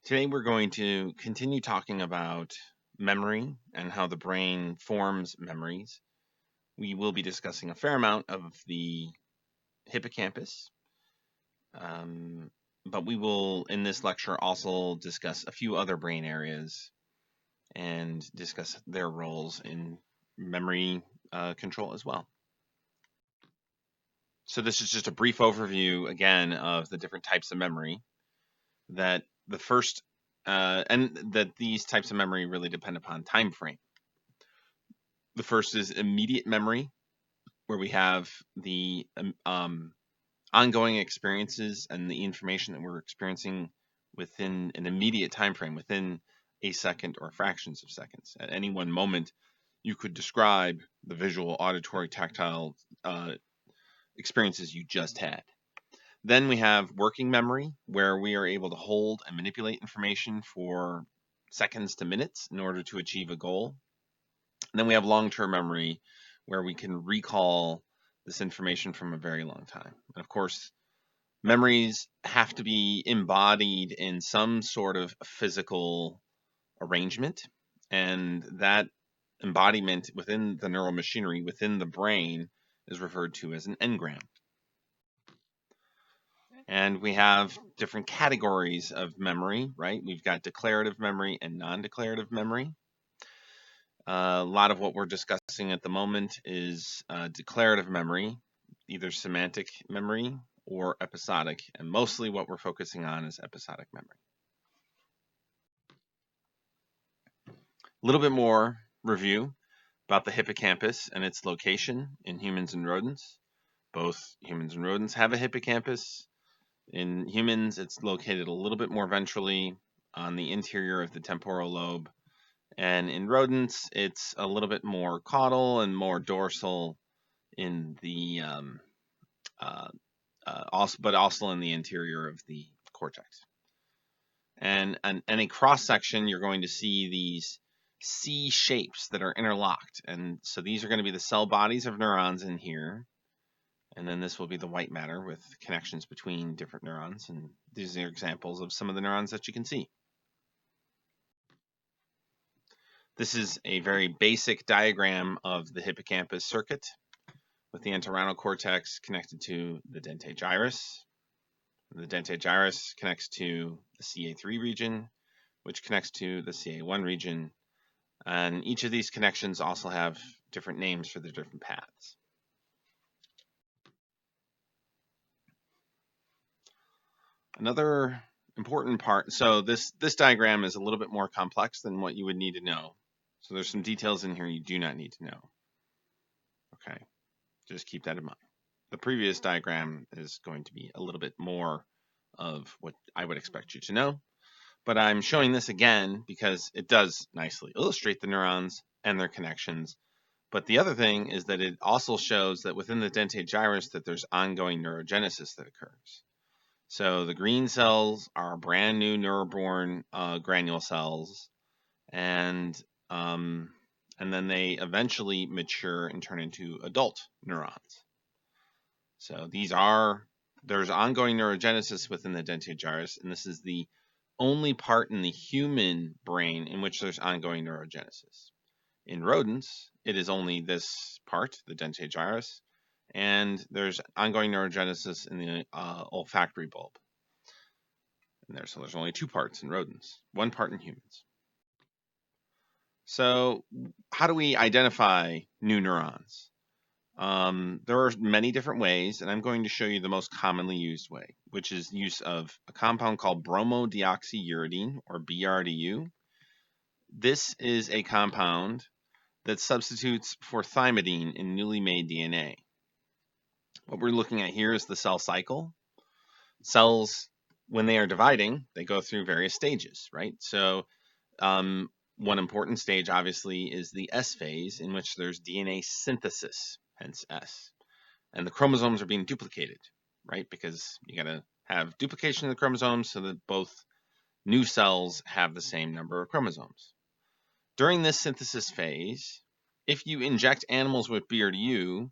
Today we're going to continue talking about memory and how the brain forms memories. We will be discussing a fair amount of the hippocampus, but we will, in this lecture, also discuss a few other brain areas and discuss their roles in memory control as well. So this is just a brief overview, again, of the different types of memory. That the first and that these types of memory really depend upon time frame. The first is immediate memory, where we have the ongoing experiences and the information that we're experiencing within an immediate time frame, within a second or fractions of seconds. At any one moment, you could describe the visual, auditory, tactile experiences you just had. Then we have working memory, where we are able to hold and manipulate information for seconds to minutes in order to achieve a goal. And then we have long-term memory, where we can recall this information from a very long time. And of course, memories have to be embodied in some sort of physical arrangement, and that embodiment within the neural machinery, within the brain, is referred to as an engram. And we have different categories of memory, right? We've got declarative memory and non-declarative memory. A lot of what we're discussing at the moment is declarative memory, either semantic memory or episodic, and mostly what we're focusing on is episodic memory. A little bit more review about the hippocampus and its location in humans and rodents. Both humans and rodents have a hippocampus. In humans, it's located a little bit more ventrally on the interior of the temporal lobe. And in rodents, it's a little bit more caudal and more dorsal in the, but also in the interior of the cortex. And a cross section, you're going to see these C shapes that are interlocked. And so these are going to be the cell bodies of neurons in here. And then this will be the white matter with connections between different neurons. And these are examples of some of the neurons that you can see. This is a very basic diagram of the hippocampus circuit with the entorhinal cortex connected to the dentate gyrus. The dentate gyrus connects to the CA3 region, which connects to the CA1 region. And each of these connections also have different names for the different paths. Another important part, so this diagram is a little bit more complex than what you would need to know. So there's some details in here you do not need to know. Okay, just keep that in mind. The previous diagram is going to be a little bit more of what I would expect you to know, but I'm showing this again because it does nicely illustrate the neurons and their connections. But the other thing is that it also shows that within the dentate gyrus that there's ongoing neurogenesis that occurs. So the green cells are brand new neuroborn granule cells, and then they eventually mature and turn into adult neurons. So there's ongoing neurogenesis within the dentate gyrus, and this is the only part in the human brain in which there's ongoing neurogenesis. In rodents, it is only this part, the dentate gyrus, and there's ongoing neurogenesis in the olfactory bulb. So there's only two parts in rodents, one part in humans. So how do we identify new neurons? There are many different ways, and I'm going to show you the most commonly used way, which is use of a compound called bromodioxyuridine, or BRDU. This is a compound that substitutes for thymidine in newly made DNA. What we're looking at here is the cell cycle. Cells, when they are dividing, they go through various stages, right? So one important stage, obviously, is the S phase, in which there's DNA synthesis, hence S. And the chromosomes are being duplicated, right? Because you got to have duplication of the chromosomes so that both new cells have the same number of chromosomes. During this synthesis phase, if you inject animals with BRDU,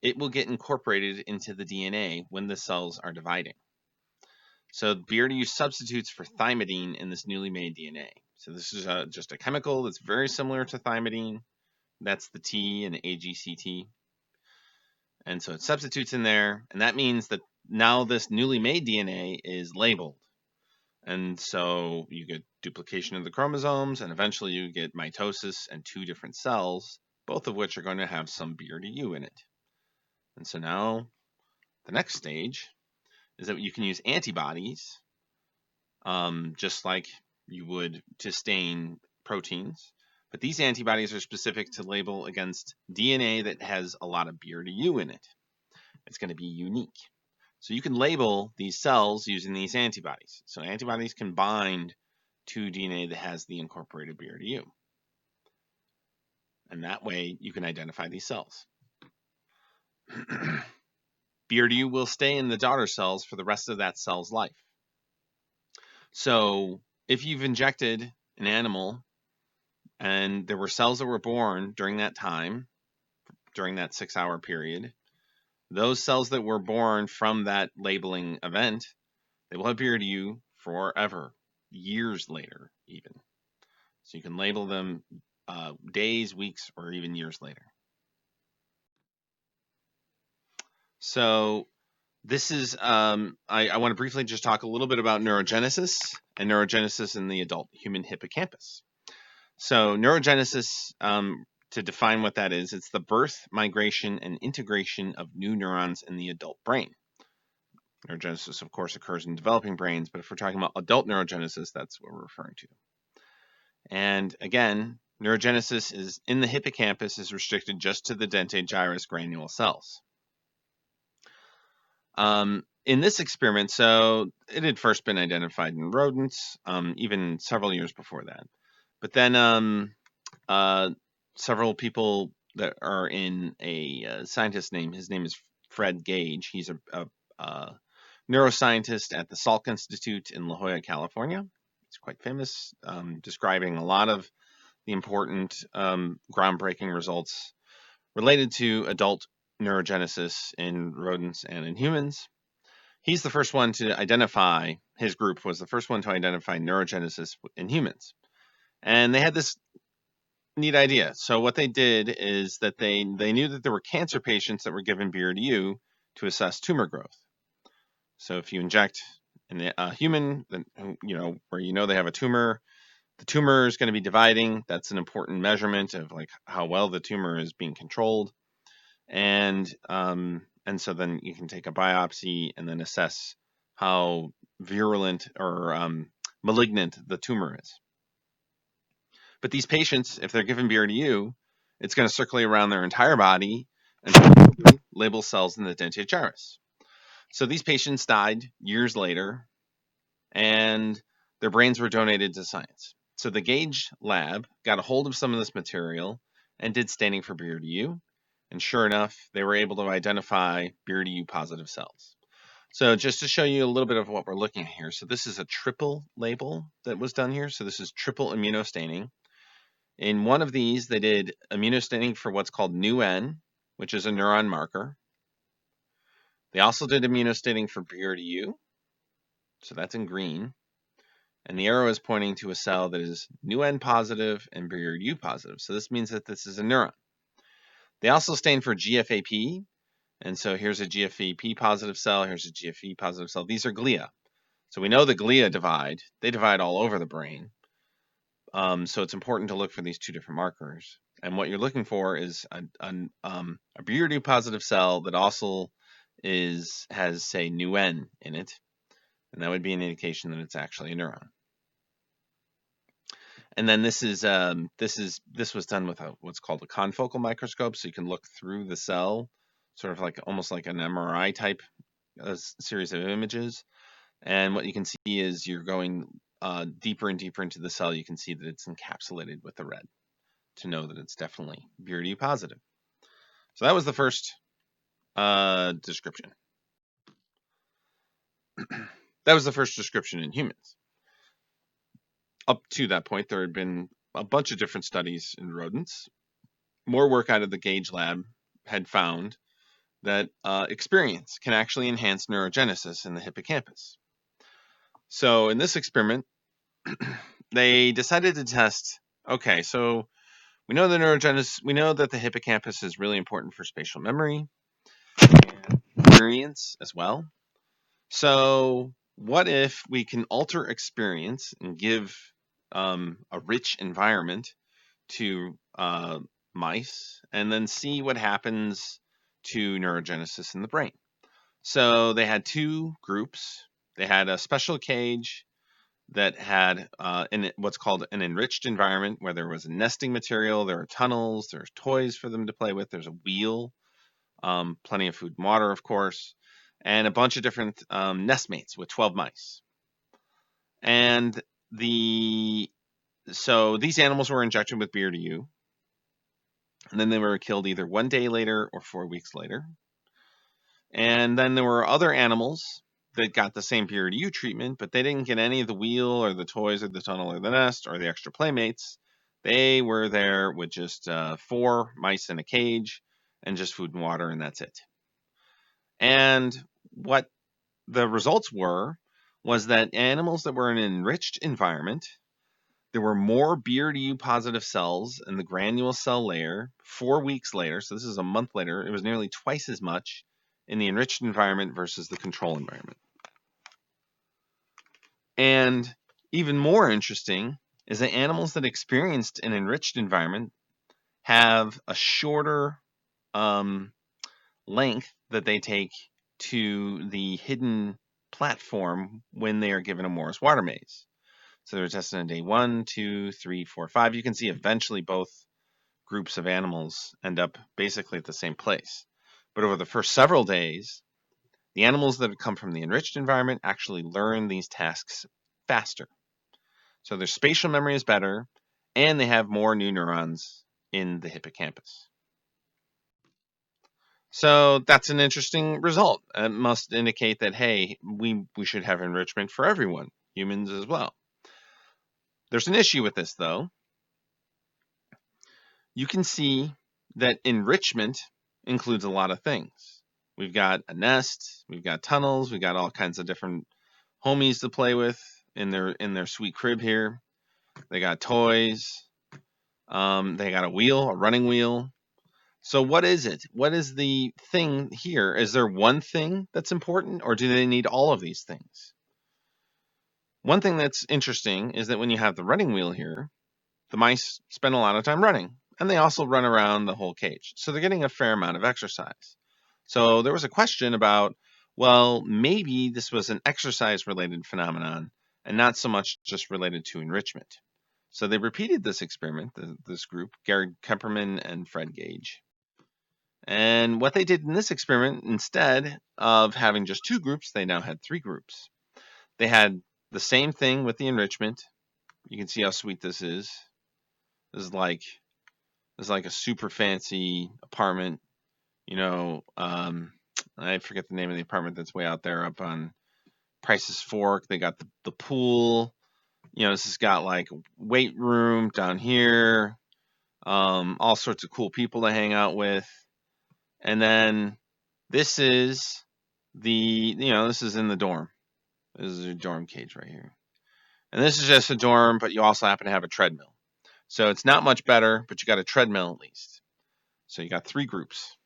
it will get incorporated into the DNA when the cells are dividing. So BRDU substitutes for thymidine in this newly made DNA. So this is just a chemical that's very similar to thymidine. That's the T in AGCT. And so it substitutes in there, and that means that now this newly made DNA is labeled. And so you get duplication of the chromosomes, and eventually you get mitosis and 2 different cells, both of which are going to have some BRDU in it. And so now the next stage is that you can use antibodies, just like you would to stain proteins. But these antibodies are specific to label against DNA that has a lot of BRDU in it. It's going to be unique. So you can label these cells using these antibodies. So antibodies can bind to DNA that has the incorporated BRDU. And that way you can identify these cells. BRDU will stay in the daughter cells for the rest of that cell's life. So if you've injected an animal and there were cells that were born during that time, during that 6-hour period, those cells that were born from that labeling event, they will have BRDU forever, years later even. So you can label them days, weeks, or even years later. So this is, I want to briefly just talk a little bit about neurogenesis and neurogenesis in the adult human hippocampus. So neurogenesis, to define what that is, it's the birth, migration, and integration of new neurons in the adult brain. Neurogenesis, of course, occurs in developing brains, but if we're talking about adult neurogenesis, that's what we're referring to. And again, neurogenesis is in the hippocampus is restricted just to the dentate gyrus granule cells. In this experiment, so it had first been identified in rodents, even several years before that. But then several people that are in a scientist's name, his name is Fred Gage. He's a neuroscientist at the Salk Institute in La Jolla, California. He's quite famous, describing a lot of the important groundbreaking results related to adult neurogenesis in rodents and in humans. He's the first one to identify, his group was the first one to identify neurogenesis in humans. And they had this neat idea. So what they did is that they knew that there were cancer patients that were given BRDU to assess tumor growth. So if you inject a human, where they have a tumor, the tumor is going to be dividing. That's an important measurement of like how well the tumor is being controlled. And so then you can take a biopsy and then assess how virulent or malignant the tumor is. But these patients, if they're given BRDU, it's going to circulate around their entire body and label cells in the dentate gyrus. So these patients died years later, and their brains were donated to science. So the Gage lab got a hold of some of this material and did staining for BRDU. And sure enough, they were able to identify BRDU positive cells. So just to show you a little bit of what we're looking at here. So this is a triple label that was done here. So this is triple immunostaining. In one of these, they did immunostaining for what's called NuN, which is a neuron marker. They also did immunostaining for BRDU. So that's in green. And the arrow is pointing to a cell that is NuN positive and BRDU positive. So this means that this is a neuron. They also stain for GFAP. And so here's a GFAP positive cell. Here's a GFE positive cell. These are glia. So we know the glia divide. They divide all over the brain. So it's important to look for these 2 different markers. And what you're looking for is a BRDU positive cell that also has, say, NuN in it. And that would be an indication that it's actually a neuron. And then this was done with what's called a confocal microscope, so you can look through the cell, sort of like almost like an MRI type series of images. And what you can see is you're going deeper and deeper into the cell. You can see that it's encapsulated with the red to know that it's definitely BRDU positive. So that was the first description. That was the first description in humans. Up to that point, there had been a bunch of different studies in rodents. More work out of the Gage lab had found that experience can actually enhance neurogenesis in the hippocampus. So in this experiment, they decided to test, okay, so we know the neurogenesis, we know that the hippocampus is really important for spatial memory and experience as well. So what if we can alter experience and give a rich environment to mice and then see what happens to neurogenesis in the brain? So they had two groups. They had a special cage that had what's called an enriched environment where there was a nesting material, there are tunnels, there's toys for them to play with, there's a wheel, plenty of food and water, of course, and a bunch of different nestmates with 12 mice. And so these animals were injected with BRDU, and then they were killed either 1 day later or 4 weeks later. And then there were other animals that got the same BRDU treatment, but they didn't get any of the wheel or the toys or the tunnel or the nest or the extra playmates. They were there with just 4 mice in a cage and just food and water, and that's it. And what the results was that animals that were in an enriched environment, there were more BRDU positive cells in the granule cell layer 4 weeks later. So this is a month later. It was nearly twice as much in the enriched environment versus the control environment. And even more interesting is that animals that experienced an enriched environment have a shorter length that they take to the hidden platform when they are given a Morris water maze. So they're tested on day 1, 2, 3, 4, 5. You can see eventually both groups of animals end up basically at the same place. But over the first several days, the animals that come from the enriched environment actually learn these tasks faster. So their spatial memory is better, and they have more new neurons in the hippocampus. So that's an interesting result. It must indicate that, hey, we should have enrichment for everyone, humans as well. There's an issue with this, though. You can see that enrichment includes a lot of things. We've got a nest, we've got tunnels, we've got all kinds of different homies to play with in their sweet crib here. They got toys. They got a wheel, a running wheel. So what is it? What is the thing here? Is there one thing that's important, or do they need all of these things? One thing that's interesting is that when you have the running wheel here, the mice spend a lot of time running, and they also run around the whole cage. So they're getting a fair amount of exercise. So there was a question about, well, maybe this was an exercise-related phenomenon and not so much just related to enrichment. So they repeated this experiment, this group, Kepperman and Fred Gage. And what they did in this experiment, instead of having just 2 groups, they now had 3 groups. They had the same thing with the enrichment. You can see how sweet this is. This is like a super fancy apartment. I forget the name of the apartment that's way out there up on Price's Fork. They got the pool. This has got like weight room down here. All sorts of cool people to hang out with. And then this is this is in the dorm. This is a dorm cage right here. And this is just a dorm, but you also happen to have a treadmill. So it's not much better, but you got a treadmill at least. So you got 3 groups.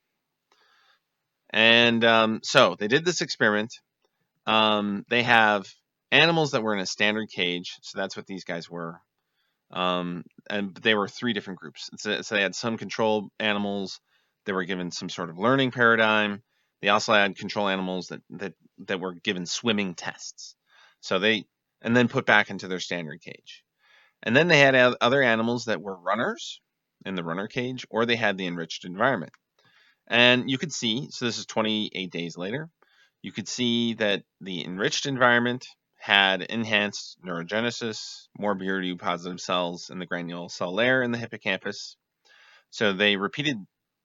And so they did this experiment. They have animals that were in a standard cage. So that's what these guys were. And they were 3 different groups. So they had some control animals that were given some sort of learning paradigm. They also had control animals that were given swimming tests. And then put back into their standard cage. And then they had other animals that were runners in the runner cage, or they had the enriched environment. And you could see, so this is 28 days later, you could see that the enriched environment had enhanced neurogenesis, more BRDU positive cells in the granule cell layer in the hippocampus. So they repeated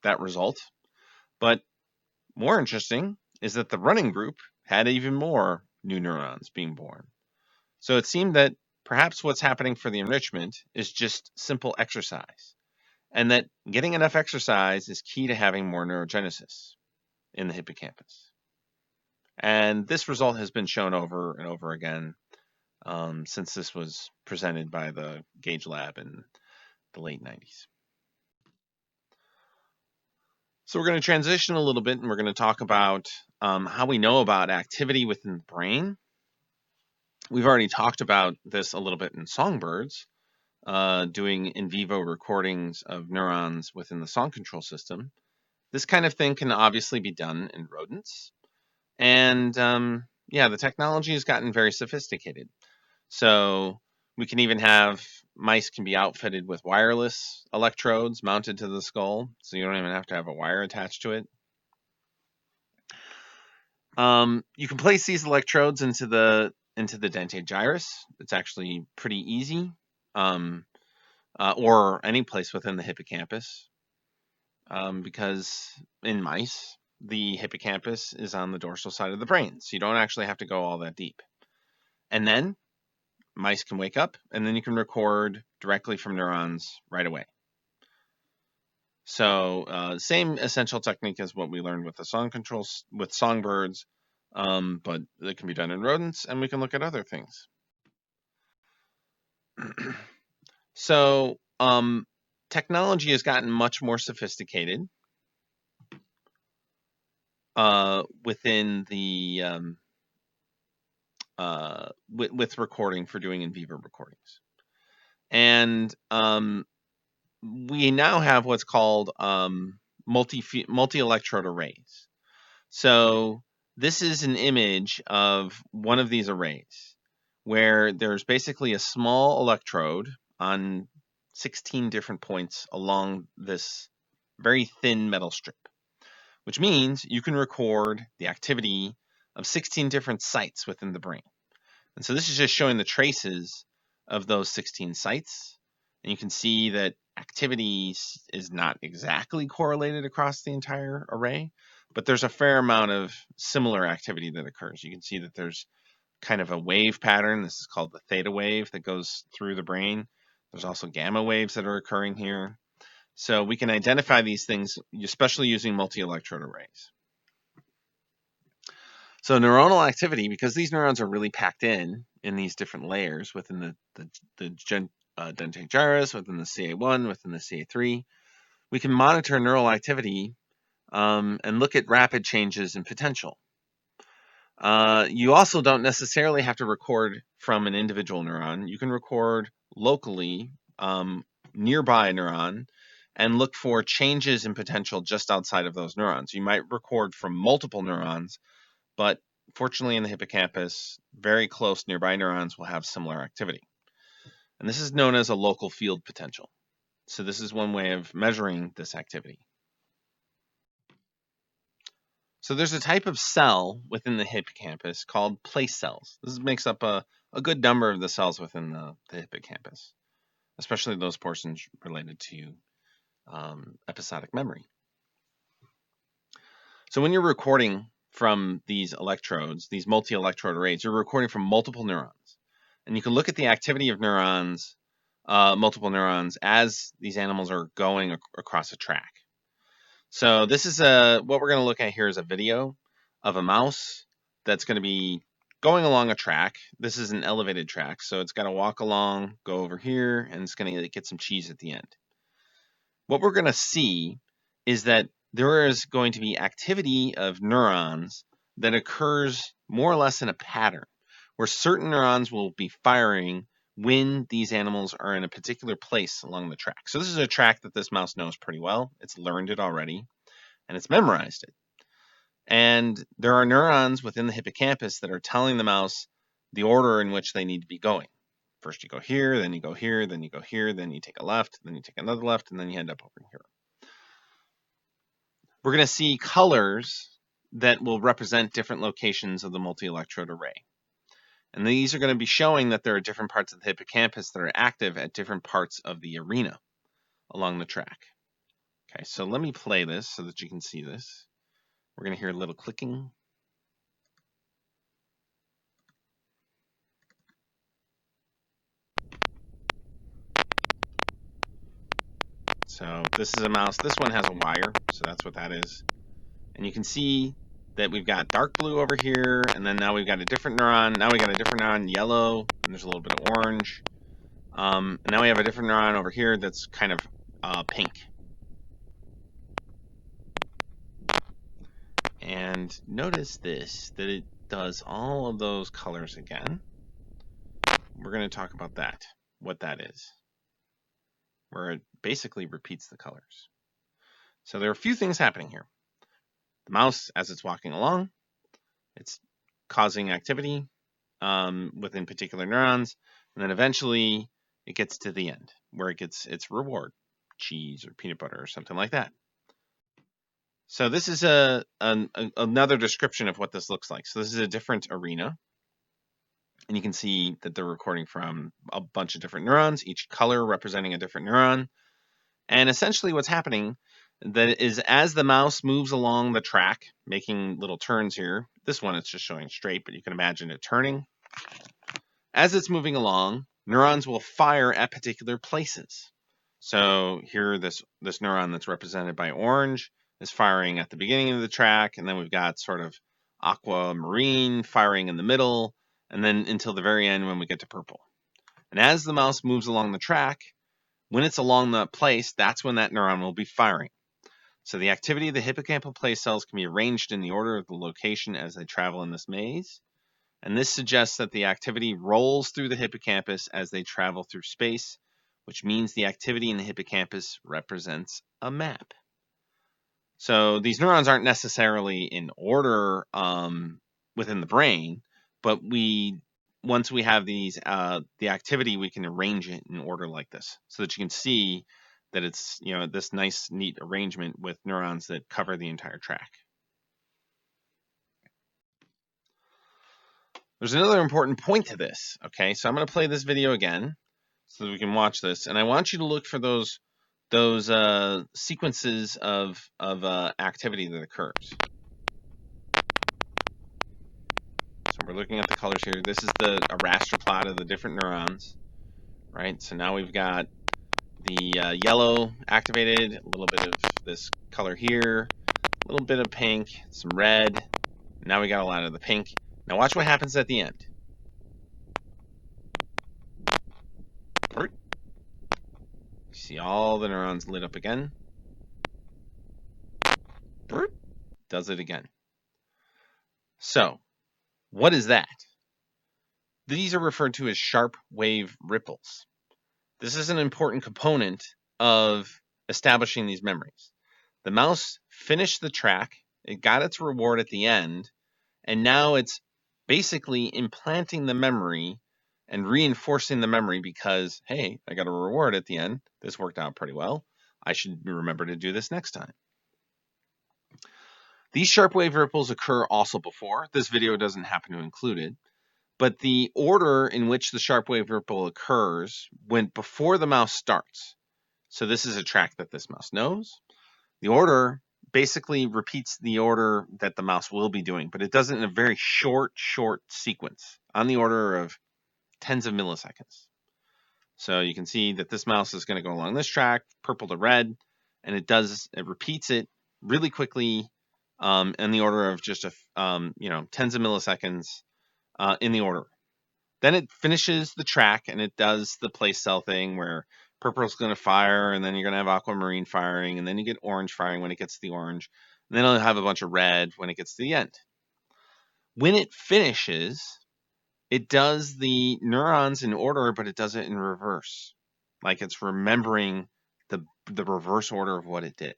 that result. But more interesting is that the running group had even more new neurons being born. So it seemed that perhaps what's happening for the enrichment is just simple exercise, and that getting enough exercise is key to having more neurogenesis in the hippocampus. And this result has been shown over and over again. since this was presented by the Gage lab in the late 90s. So we're going to transition a little bit, and we're going to talk about how we know about activity within the brain. We've already talked about this a little bit in songbirds, doing in vivo recordings of neurons within the song control system. This kind of thing can obviously be done in rodents. And yeah, the technology has gotten very sophisticated. So we can even have mice can be outfitted with wireless electrodes mounted to the skull, so you don't even have to have a wire attached to it. You can place these electrodes into the dentate gyrus. It's actually pretty easy, or any place within the hippocampus, because in mice the hippocampus is on the dorsal side of the brain, so you don't actually have to go all that deep. And then mice can wake up, and then you can record directly from neurons right away. So same essential technique as what we learned with the song controls with songbirds, but it can be done in rodents, and we can look at other things. So technology has gotten much more sophisticated within the with recording for doing in vivo recordings. And we now have what's called multi-electrode arrays. So this is an image of one of these arrays where there's basically a small electrode on 16 different points along this very thin metal strip, which means you can record the activity of 16 different sites within the brain. And so this is just showing the traces of those 16 sites. And you can see that activity is not exactly correlated across the entire array, but there's a fair amount of similar activity that occurs. You can see that there's kind of a wave pattern. This is called the theta wave that goes through the brain. There's also gamma waves that are occurring here. So we can identify these things, especially using multi-electrode arrays. So neuronal activity, because these neurons are really packed in these different layers within the dentate gyrus, within the CA1, within the CA3, we can monitor neural activity and look at rapid changes in potential. You also don't necessarily have to record from an individual neuron. You can record locally nearby a neuron and look for changes in potential just outside of those neurons. You might record from multiple neurons, but fortunately in the hippocampus, very close nearby neurons will have similar activity. And this is known as a local field potential. So this is one way of measuring this activity. So there's a type of cell within the hippocampus called place cells. This makes up a good number of the cells within the hippocampus, especially those portions related to episodic memory. So when you're recording from these electrodes, these multi-electrode arrays, you're recording from multiple neurons. And you can look at the activity of neurons, multiple neurons, as these animals are going across a track. So this is what we're going to look at here is a video of a mouse that's going to be going along a track. This is an elevated track, so it's got to walk along, go over here, and it's going to get some cheese at the end. What we're going to see is that there is going to be activity of neurons that occurs more or less in a pattern, where certain neurons will be firing when these animals are in a particular place along the track. So this is a track that this mouse knows pretty well. It's learned it already, and it's memorized it. And there are neurons within the hippocampus that are telling the mouse the order in which they need to be going. First you go here, then you go here, then you go here, then you take a left, then you take another left, and then you end up over here. We're going to see colors that will represent different locations of the multi-electrode array. And these are going to be showing that there are different parts of the hippocampus that are active at different parts of the arena along the track. Okay, so let me play this so that you can see this. We're going to hear a little clicking. So this is a mouse. This one has a wire, so that's what that is. And you can see that we've got dark blue over here, and then now we've got a different neuron. Now we got a different neuron, yellow, and there's a little bit of orange. And now we have a different neuron over here that's kind of pink. And notice this, that it does all of those colors again. We're going to talk about that, what that is, where it basically repeats the colors. So there are a few things happening here. The mouse, as it's walking along, it's causing activity within particular neurons, and then eventually it gets to the end where it gets its reward, cheese or peanut butter or something like that. So this is another description of what this looks like. So this is a different arena, and you can see that they're recording from a bunch of different neurons, each color representing a different neuron. And essentially what's happening that is as the mouse moves along the track, making little turns here, this one it's just showing straight, but you can imagine it turning. As it's moving along, neurons will fire at particular places. So here, this neuron that's represented by orange is firing at the beginning of the track, and then we've got sort of aquamarine firing in the middle, and then until the very end when we get to purple. And as the mouse moves along the track, when it's along the place, that's when that neuron will be firing. So the activity of the hippocampal place cells can be arranged in the order of the location as they travel in this maze. And this suggests that the activity rolls through the hippocampus as they travel through space, which means the activity in the hippocampus represents a map. So these neurons aren't necessarily in order within the brain, but once we have these the activity, we can arrange it in order like this, so that you can see that it's this nice, neat arrangement with neurons that cover the entire track. There's another important point to this. Okay, so I'm going to play this video again so that we can watch this, and I want you to look for those sequences of activity that occurs. So we're looking at the colors here. This is a raster plot of the different neurons, right? So now we've got the yellow activated, a little bit of this color here, a little bit of pink, some red. Now we got a lot of the pink. Now watch what happens at the end. You see all the neurons lit up again. Does it again. So, what is that? These are referred to as sharp wave ripples. This is an important component of establishing these memories. The mouse finished the track, it got its reward at the end, and now it's basically implanting the memory and reinforcing the memory because, hey, I got a reward at the end. This worked out pretty well. I should remember to do this next time. These sharp wave ripples occur also before. This video doesn't happen to include it. But the order in which the sharp wave ripple occurs before the mouse starts. So this is a track that this mouse knows. The order basically repeats the order that the mouse will be doing, but it does it in a very short sequence on the order of tens of milliseconds. So you can see that this mouse is going to go along this track, purple to red, and it repeats it really quickly in the order of just tens of milliseconds in the order. Then it finishes the track and it does the place cell thing where purple's going to fire, and then you're going to have aquamarine firing, and then you get orange firing when it gets to the orange, and then it'll have a bunch of red when it gets to the end. When it finishes, it does the neurons in order, but it does it in reverse, like it's remembering the reverse order of what it did.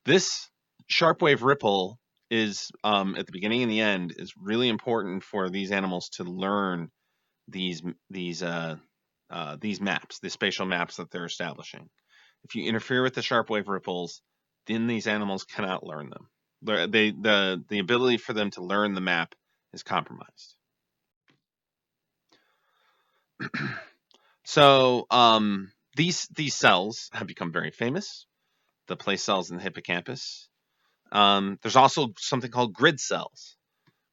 This sharp wave ripple is at the beginning and the end is really important for these animals to learn these maps, the spatial maps that they're establishing. If you interfere with the sharp wave ripples, then these animals cannot learn them. The ability for them to learn the map is compromised. So these cells have become very famous, the place cells in the hippocampus. There's also something called grid cells.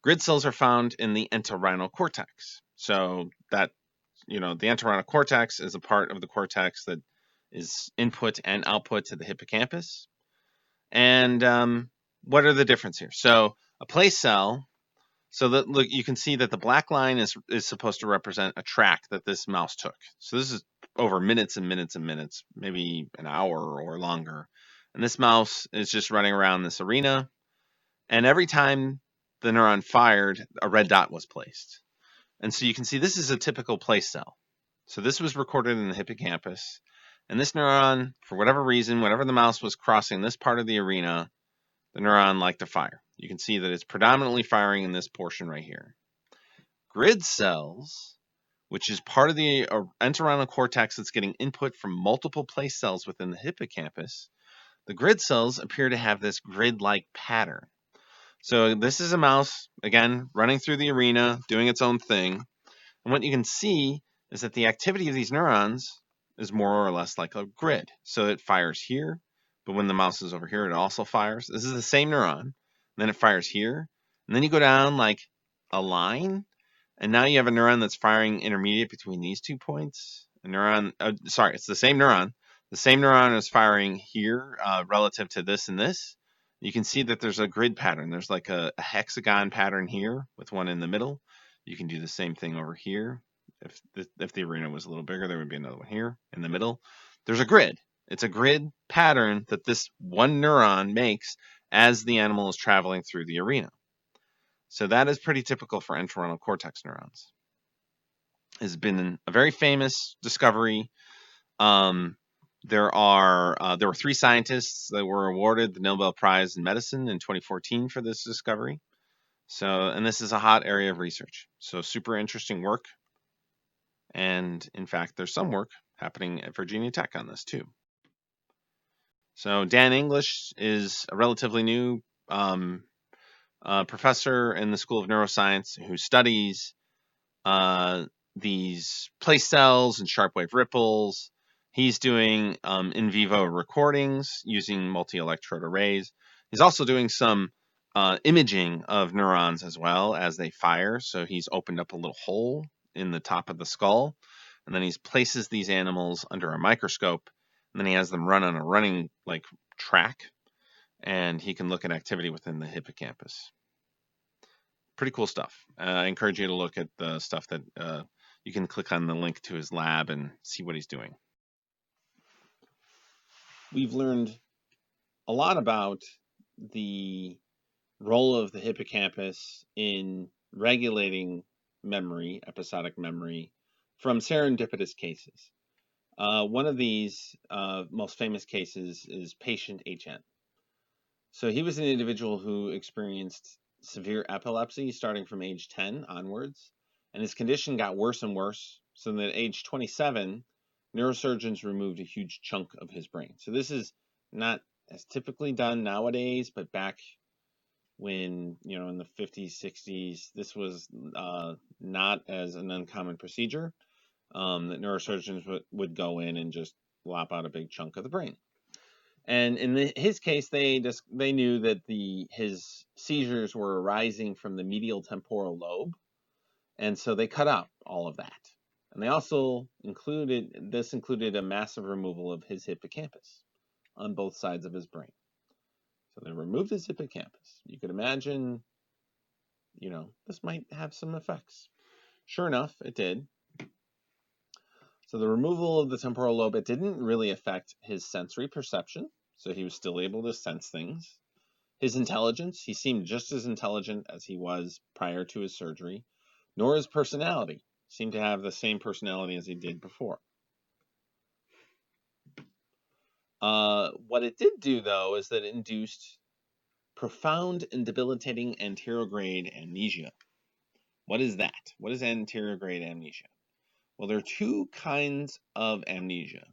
Grid cells are found in the entorhinal cortex. So that, the entorhinal cortex is a part of the cortex that is input and output to the hippocampus. And what are the difference here? So a place cell. So that look, you can see that the black line is supposed to represent a track that this mouse took. So this is over minutes and minutes and minutes, maybe an hour or longer. And this mouse is just running around this arena. And every time the neuron fired, a red dot was placed. And so you can see this is a typical place cell. So this was recorded in the hippocampus. And this neuron, for whatever reason, whenever the mouse was crossing this part of the arena, the neuron liked to fire. You can see that it's predominantly firing in this portion right here. Grid cells, which is part of the entorhinal cortex that's getting input from multiple place cells within the hippocampus, the grid cells appear to have this grid-like pattern. So this is a mouse, again, running through the arena, doing its own thing. And what you can see is that the activity of these neurons is more or less like a grid. So it fires here, but when the mouse is over here, it also fires. This is the same neuron. Then it fires here. And then you go down like a line. And now you have a neuron that's firing intermediate between these 2 points. A neuron, it's the same neuron. The same neuron is firing here relative to this and this. You can see that there's a grid pattern. There's like a hexagon pattern here with one in the middle. You can do the same thing over here. If the arena was a little bigger, there would be another one here in the middle. There's a grid. It's a grid pattern that this one neuron makes as the animal is traveling through the arena. So that is pretty typical for entorhinal cortex neurons. It's been a very famous discovery. There were 3 scientists that were awarded the Nobel Prize in Medicine in 2014 for this discovery. And this is a hot area of research. So super interesting work. And in fact, there's some work happening at Virginia Tech on this too. So Dan English is a relatively new professor in the School of Neuroscience who studies these place cells and sharp wave ripples. He's doing in vivo recordings using multielectrode arrays. He's also doing some imaging of neurons as well as they fire. So he's opened up a little hole in the top of the skull, and then he places these animals under a microscope, and then he has them run on a running like track, and he can look at activity within the hippocampus. Pretty cool stuff. I encourage you to look at the stuff that you can click on the link to his lab and see what he's doing. We've learned a lot about the role of the hippocampus in regulating memory, episodic memory, from serendipitous cases. One of these most famous cases is patient HN. So he was an individual who experienced severe epilepsy starting from age 10 onwards, and his condition got worse and worse, so that at age 27, neurosurgeons removed a huge chunk of his brain. So this is not as typically done nowadays, but back when, in the 50s, 60s, this was not as an uncommon procedure, that neurosurgeons would go in and just lop out a big chunk of the brain. And in his case, they knew that his seizures were arising from the medial temporal lobe, and so they cut out all of that. And they also included a massive removal of his hippocampus on both sides of his brain. So they removed his hippocampus. You could imagine, this might have some effects. Sure enough, it did. So the removal of the temporal lobe, it didn't really affect his sensory perception. So he was still able to sense things. His intelligence, he seemed just as intelligent as he was prior to his surgery, nor his personality. He seemed to have the same personality as he did before. What it did do, though, is that it induced profound and debilitating anterograde amnesia. What is that? What is anterograde amnesia? Well, there are 2 kinds of amnesia.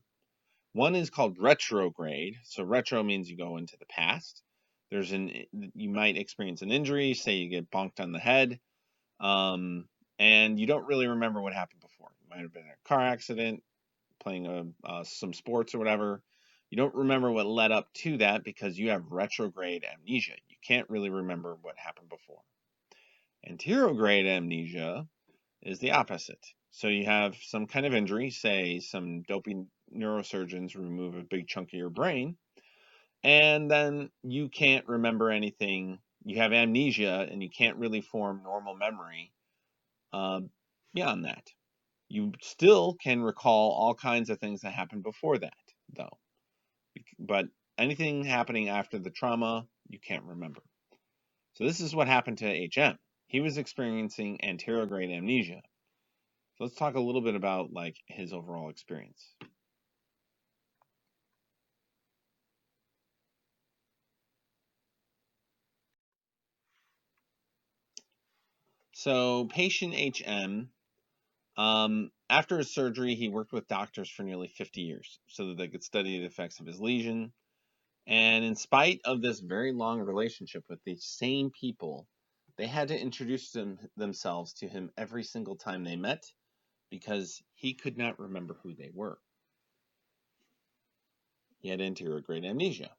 One is called retrograde. So retro means you go into the past. You might experience an injury, say you get bonked on the head, and you don't really remember what happened before. You might have been in a car accident, playing some sports or whatever. You don't remember what led up to that because you have retrograde amnesia. You can't really remember what happened before. Anterograde amnesia is the opposite. So you have some kind of injury, say some doping neurosurgeons remove a big chunk of your brain, and then you can't remember anything. You have amnesia, and you can't really form normal memory beyond that. You still can recall all kinds of things that happened before that, though. But anything happening after the trauma, you can't remember. So this is what happened to HM. He was experiencing anterograde amnesia. So let's talk a little bit about like his overall experience. So patient HM, after his surgery, he worked with doctors for nearly 50 years so that they could study the effects of his lesion. And in spite of this very long relationship with these same people, they had to introduce themselves to him every single time they met because he could not remember who they were. He had anterograde amnesia.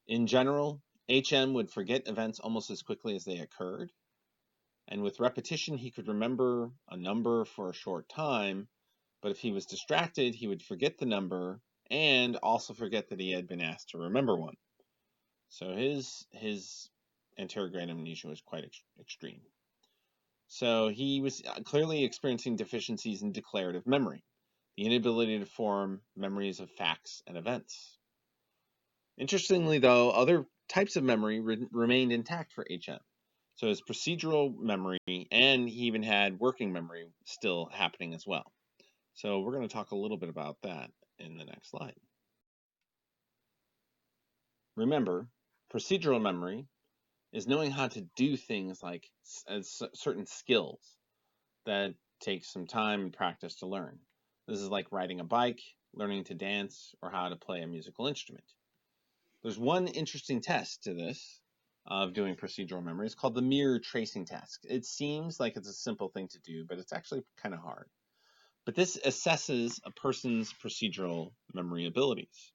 In general, HM would forget events almost as quickly as they occurred. And with repetition, he could remember a number for a short time, but if he was distracted, he would forget the number and also forget that he had been asked to remember one. So his anterograde amnesia was quite extreme. So he was clearly experiencing deficiencies in declarative memory, the inability to form memories of facts and events. Interestingly, though, other types of memory remained intact for HM. So his procedural memory, and he even had working memory still happening as well. So we're going to talk a little bit about that in the next slide. Remember, procedural memory is knowing how to do things like certain skills that take some time and practice to learn. This is like riding a bike, learning to dance, or how to play a musical instrument. There's one interesting test to this of doing procedural memory. It's called the mirror tracing task. It seems like it's a simple thing to do, but it's actually kind of hard. But this assesses a person's procedural memory abilities.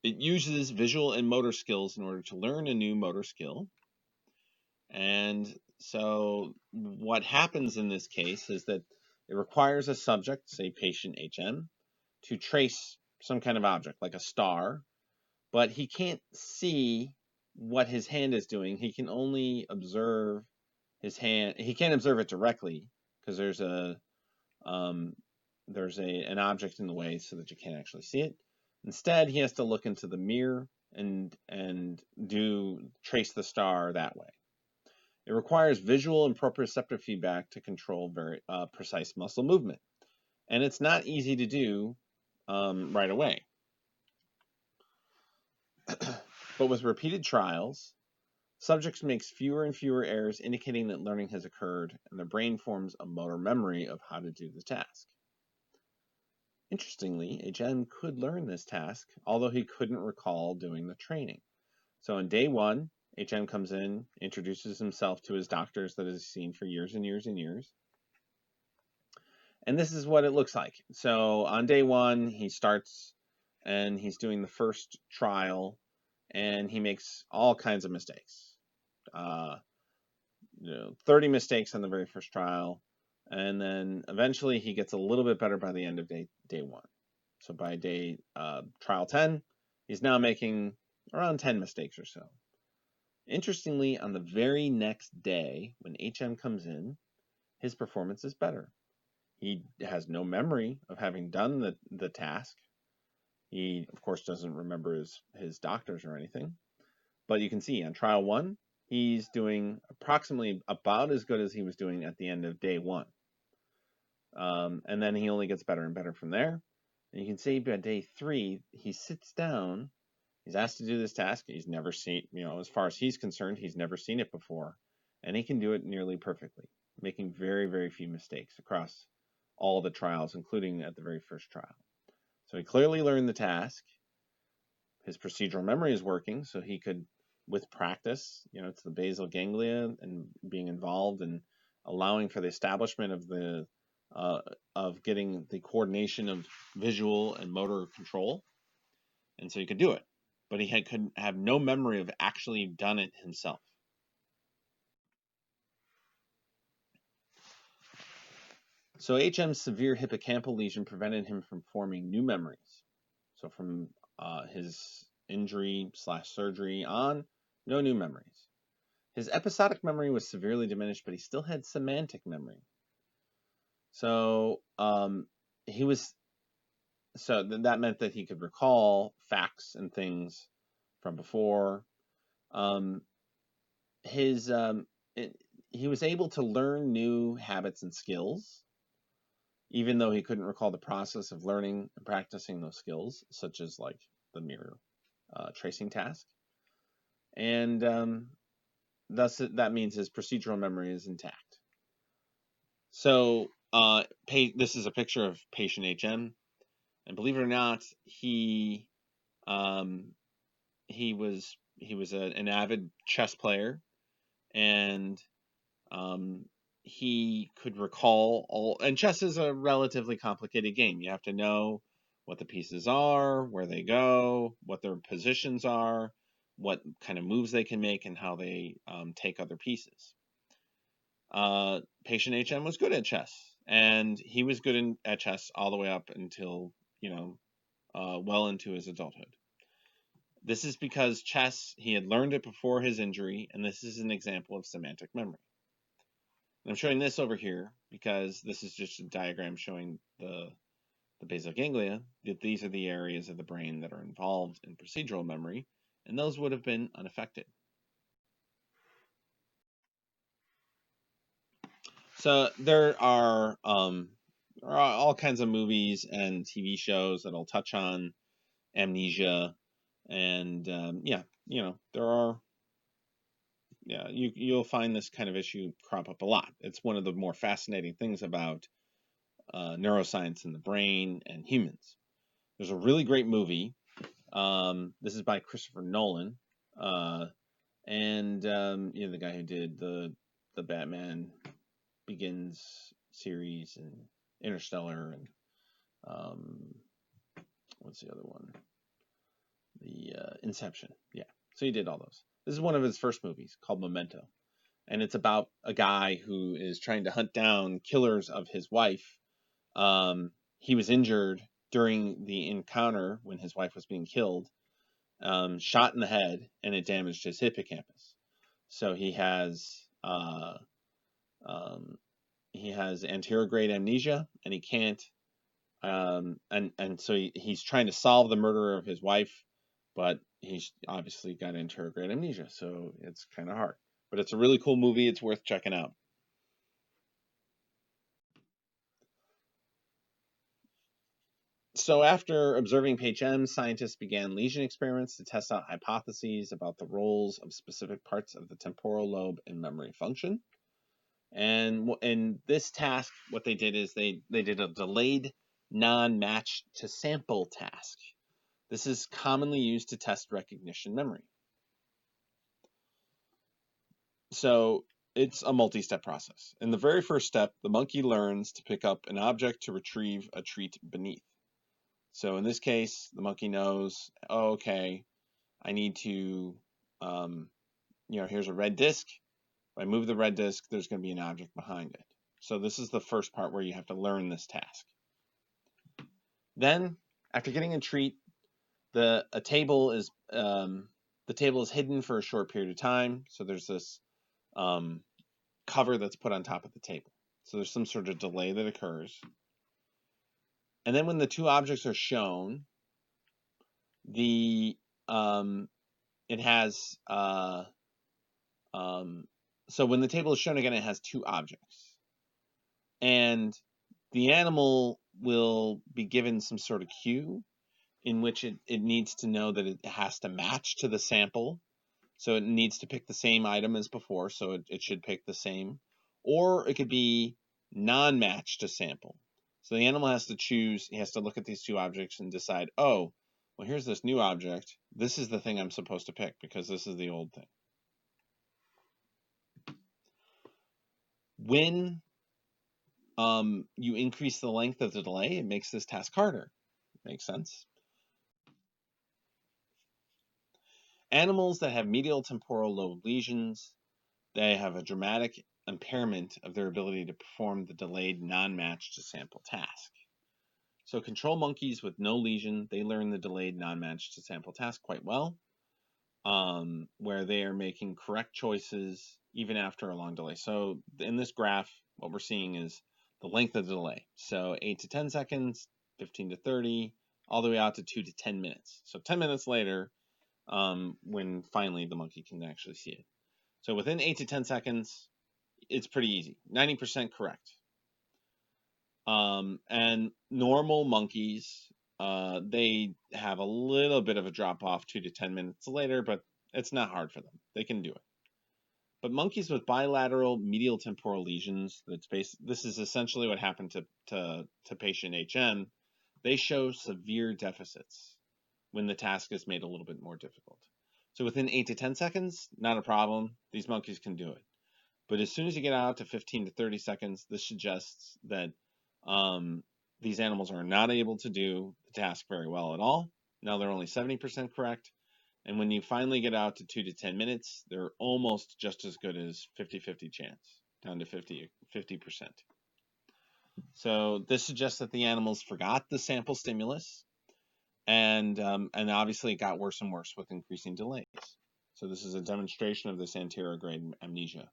It uses visual and motor skills in order to learn a new motor skill. And so what happens in this case is that it requires a subject, say patient HM, to trace some kind of object like a star, but he can't see what his hand is doing. He can only observe his hand. He can't observe it directly because there's an object in the way so that you can't actually see it. Instead, he has to look into the mirror and trace the star that way. It requires visual and proprioceptive feedback to control very precise muscle movement, and it's not easy to do right away. But with repeated trials, subjects makes fewer and fewer errors, indicating that learning has occurred, and the brain forms a motor memory of how to do the task. Interestingly, HM could learn this task, although he couldn't recall doing the training. So on day one, HM comes in, introduces himself to his doctors that he's seen for years and years and years. And this is what it looks like. So on day one, he starts and he's doing the first trial, and he makes all kinds of mistakes. 30 mistakes on the very first trial, and then eventually he gets a little bit better by the end of day one. So by day trial 10, he's now making around 10 mistakes or so. Interestingly, on the very next day, when HM comes in, his performance is better. He has no memory of having done the task. He, of course, doesn't remember his doctors or anything. But you can see on trial 1, he's doing approximately about as good as he was doing at the end of day 1. And then he only gets better and better from there. And you can see by day 3, he sits down. He's asked to do this task. He's never seen, as far as he's concerned, he's never seen it before. And he can do it nearly perfectly, making very, very few mistakes across all the trials, including at the very first trial. So he clearly learned the task. His procedural memory is working, so he could, with practice, it's the basal ganglia and being involved and allowing for the establishment of getting the coordination of visual and motor control, and so he could do it. But he could have no memory of actually done it himself. So HM's severe hippocampal lesion prevented him from forming new memories. So from his injury/surgery on, no new memories. His episodic memory was severely diminished, but he still had semantic memory. So that meant that he could recall facts and things from before. He was able to learn new habits and skills, even though he couldn't recall the process of learning and practicing those skills, such as like the mirror tracing task. And thus, that means his procedural memory is intact. So this is a picture of patient HM, and believe it or not, he was an avid chess player, and he could recall all. And chess is a relatively complicated game. You have to know what the pieces are, where they go, what their positions are, what kind of moves they can make, and how they take other pieces. Patient HM was good at chess, and he was good at chess all the way up until, well into his adulthood. This is because chess, he had learned it before his injury, and this is an example of semantic memory. And I'm showing this over here because this is just a diagram showing the basal ganglia, that these are the areas of the brain that are involved in procedural memory, and those would have been unaffected. So there are all kinds of movies and TV shows that'll touch on amnesia, and you'll find this kind of issue crop up a lot. It's one of the more fascinating things about neuroscience in the brain and humans. There's a really great movie. This is by Christopher Nolan, and the guy who did the Batman Begins series and Interstellar, and what's the other one? The Inception. Yeah, so he did all those. This is one of his first movies called Memento, and it's about a guy who is trying to hunt down killers of his wife. He was injured during the encounter when his wife was being killed, shot in the head, and it damaged his hippocampus. So he has anterograde amnesia, and he can't. And so he's trying to solve the murder of his wife, but he's obviously got anterograde amnesia, so it's kind of hard. But it's a really cool movie. It's worth checking out. So after observing PHM, scientists began lesion experiments to test out hypotheses about the roles of specific parts of the temporal lobe in memory function. And in this task, what they did is they did a delayed non-match to sample task. This is commonly used to test recognition memory. So it's a multi-step process. In the very first step, the monkey learns to pick up an object to retrieve a treat beneath. So in this case, the monkey knows, oh, okay, I need to, here's a red disc. If I move the red disc, there's going to be an object behind it. So this is the first part where you have to learn this task. Then, after getting a treat, the table is hidden for a short period of time. So there's this cover that's put on top of the table. So there's some sort of delay that occurs. And then when the two objects are shown, so when the table is shown again, it has two objects. And the animal will be given some sort of cue in which it needs to know that it has to match to the sample. So it needs to pick the same item as before, so it should pick the same. Or it could be non-match to sample. So the animal has to choose, he has to look at these two objects and decide, oh, well, here's this new object. This is the thing I'm supposed to pick because this is the old thing. When you increase the length of the delay, it makes this task harder. Makes sense? Animals that have medial temporal lobe lesions, they have a dramatic impairment of their ability to perform the delayed non-match to sample task. So control monkeys with no lesion, they learn the delayed non-matched to sample task quite well, where they are making correct choices even after a long delay. So in this graph, what we're seeing is the length of the delay. So 8 to 10 seconds, 15 to 30, all the way out to 2 to 10 minutes. So 10 minutes later, when finally the monkey can actually see it. So within 8 to 10 seconds, it's pretty easy, 90% correct. And normal monkeys, they have a little bit of a drop off 2 to 10 minutes later, but it's not hard for them. They can do it. But monkeys with bilateral medial temporal lesions, this is essentially what happened to patient HM. They show severe deficits when the task is made a little bit more difficult. So within 8 to 10 seconds, not a problem. These monkeys can do it. But as soon as you get out to 15 to 30 seconds, this suggests that these animals are not able to do the task very well at all. Now they're only 70% correct. And when you finally get out to 2 to 10 minutes, they're almost just as good as 50-50 chance, down to 50%. So this suggests that the animals forgot the sample stimulus, and obviously it got worse and worse with increasing delays. So this is a demonstration of this anterograde amnesia.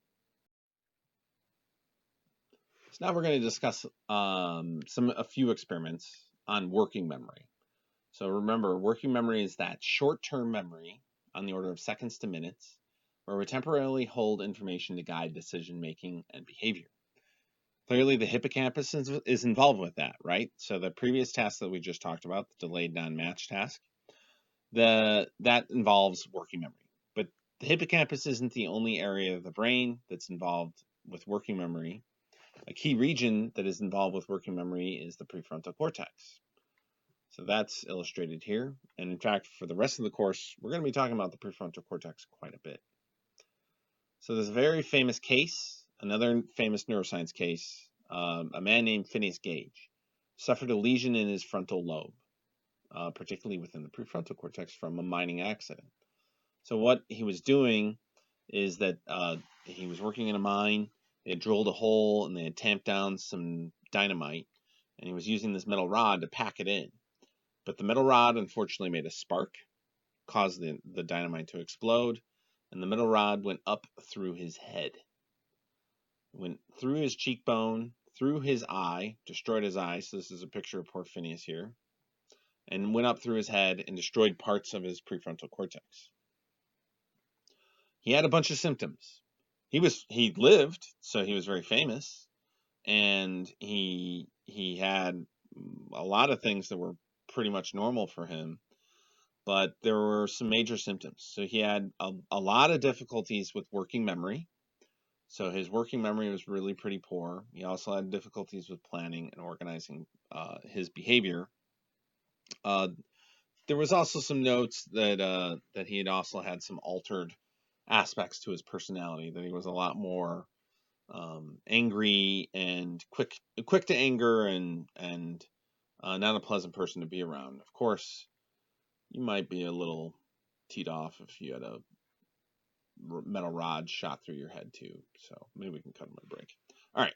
So now we're going to discuss a few experiments on working memory. So remember, working memory is that short-term memory on the order of seconds to minutes, where we temporarily hold information to guide decision-making and behavior. Clearly, the hippocampus is involved with that, right? So the previous task that we just talked about, the delayed non-match task, that involves working memory. But the hippocampus isn't the only area of the brain that's involved with working memory. A key region that is involved with working memory is the prefrontal cortex. So that's illustrated here. And in fact, for the rest of the course, we're going to be talking about the prefrontal cortex quite a bit. So there's a very famous case, another famous neuroscience case. A man named Phineas Gage suffered a lesion in his frontal lobe, particularly within the prefrontal cortex from a mining accident. So what he was doing is that he was working in a mine. They had drilled a hole and they had tamped down some dynamite, and he was using this metal rod to pack it in. But the metal rod unfortunately made a spark, caused the dynamite to explode, and the metal rod went up through his head. Went through his cheekbone, through his eye, destroyed his eye. So this is a picture of poor Phineas here. And went up through his head and destroyed parts of his prefrontal cortex. He had a bunch of symptoms. He lived, so he was very famous, and he had a lot of things that were pretty much normal for him, but there were some major symptoms. So he had a lot of difficulties with working memory. So his working memory was really pretty poor. He also had difficulties with planning and organizing his behavior. There was also some notes that he had also had some altered aspects to his personality, that he was a lot more angry and quick to anger and not a pleasant person to be around. Of course, you might be a little teed off if you had a metal rod shot through your head too. So maybe we can cut him a break. All right.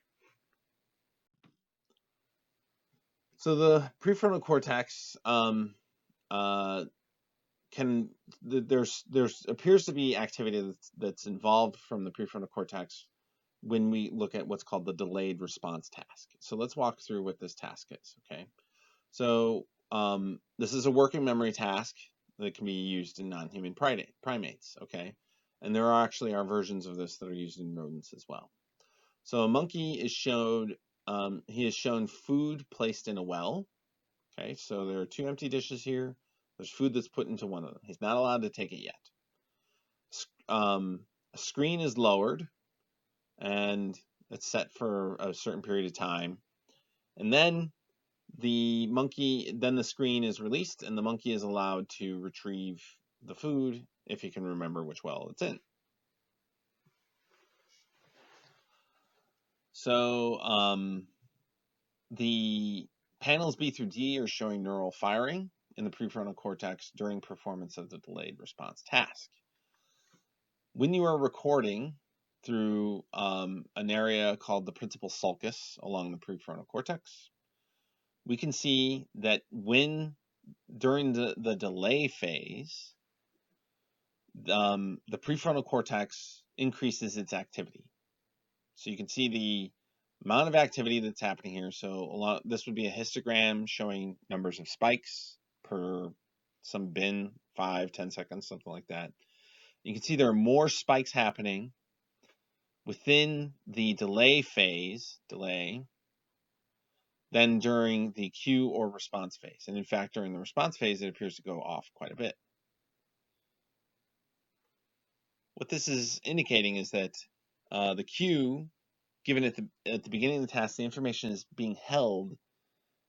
So the prefrontal cortex there's appears to be activity that's involved from the prefrontal cortex when we look at what's called the delayed response task. So let's walk through what this task is, okay? So this is a working memory task that can be used in non-human primates, okay? And there are versions of this that are used in rodents as well. So a monkey is shown, he is shown food placed in a well, okay? So there are two empty dishes here. There's food that's put into one of them. He's not allowed to take it yet. A screen is lowered, and it's set for a certain period of time. And then the screen is released, and the monkey is allowed to retrieve the food if he can remember which well it's in. So the panels B through D are showing neural firing in the prefrontal cortex during performance of the delayed response task. When you are recording through an area called the principal sulcus along the prefrontal cortex, we can see that when during the delay phase, the prefrontal cortex increases its activity. So you can see the amount of activity that's happening here. So this would be a histogram showing numbers of spikes per some bin, 5, 10 seconds, something like that. You can see there are more spikes happening within the delay phase, than during the cue or response phase. And in fact, during the response phase, it appears to go off quite a bit. What this is indicating is that the cue given at the beginning of the task, the information is being held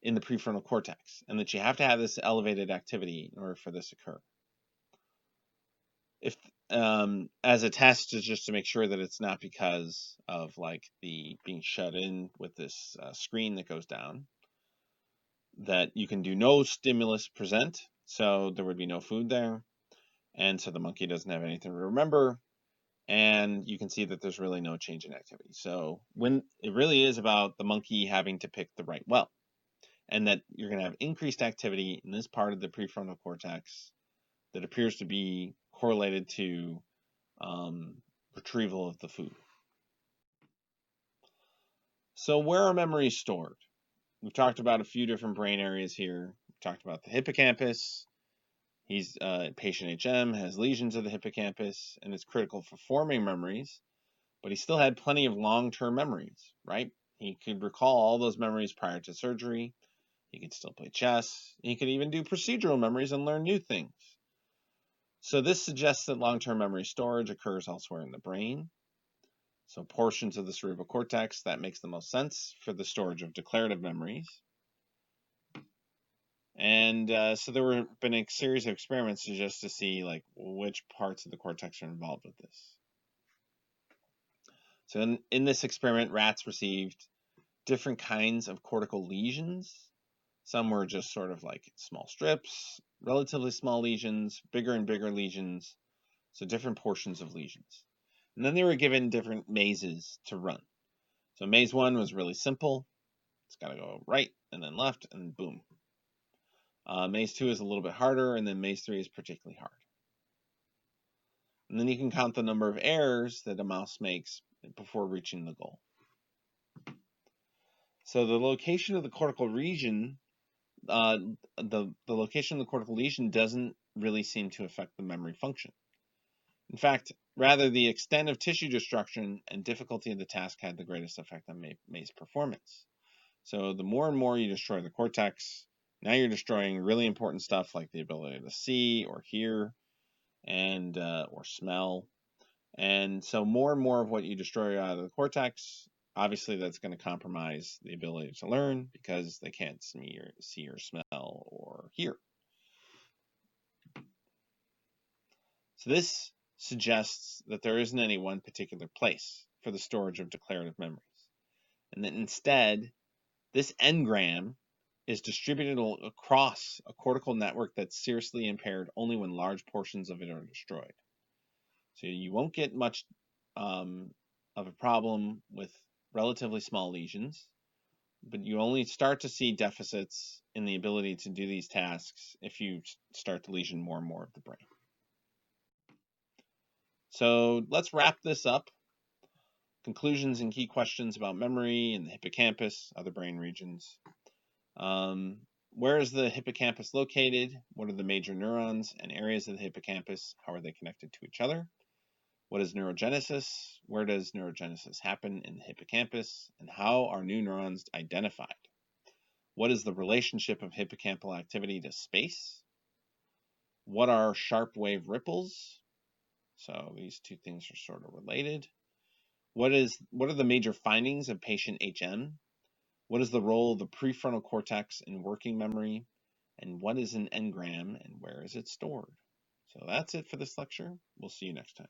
in the prefrontal cortex, and that you have to have this elevated activity in order for this to occur. If as a test, is just to make sure that it's not because of like the being shut in with this screen that goes down, that you can do no stimulus present, so there would be no food there, and so the monkey doesn't have anything to remember, and you can see that there's really no change in activity. So when it really is about the monkey having to pick the right well, and that you're going to have increased activity in this part of the prefrontal cortex that appears to be correlated to retrieval of the food. So where are memories stored? We've talked about a few different brain areas here. We've talked about the hippocampus. He's patient HM, has lesions of the hippocampus, and is critical for forming memories, but he still had plenty of long-term memories, right? He could recall all those memories prior to surgery. He could still play chess. He could even do procedural memories and learn new things. So this suggests that long-term memory storage occurs elsewhere in the brain. So portions of the cerebral cortex, that makes the most sense for the storage of declarative memories. And so there were been a series of experiments just to see like which parts of the cortex are involved with this. So in this experiment, rats received different kinds of cortical lesions. Some were just sort of like small strips, relatively small lesions, bigger and bigger lesions, so different portions of lesions. And then they were given different mazes to run. So maze 1 was really simple. It's got to go right and then left and boom. Maze 2 is a little bit harder, and then maze 3 is particularly hard. And then you can count the number of errors that a mouse makes before reaching the goal. So the location of the cortical region, the location of the cortical lesion doesn't really seem to affect the memory function. In fact, rather the extent of tissue destruction and difficulty of the task had the greatest effect on maze performance. So the more and more you destroy the cortex, now you're destroying really important stuff like the ability to see or hear and or smell. And so more and more of what you destroy out of the cortex, obviously that's going to compromise the ability to learn because they can't see or smell or hear. So this suggests that there isn't any one particular place for the storage of declarative memories, and that instead this engram is distributed across a cortical network that's seriously impaired only when large portions of it are destroyed. So you won't get much of a problem with relatively small lesions, but you only start to see deficits in the ability to do these tasks if you start to lesion more and more of the brain. So let's wrap this up. Conclusions and key questions about memory and the hippocampus, other brain regions. Where is the hippocampus located? What are the major neurons and areas of the hippocampus? How are they connected to each other? What is neurogenesis? Where does neurogenesis happen in the hippocampus? And how are new neurons identified? What is the relationship of hippocampal activity to space? What are sharp wave ripples? So these two things are sort of related. What are the major findings of patient HM? What is the role of the prefrontal cortex in working memory? And what is an engram and where is it stored? So that's it for this lecture. We'll see you next time.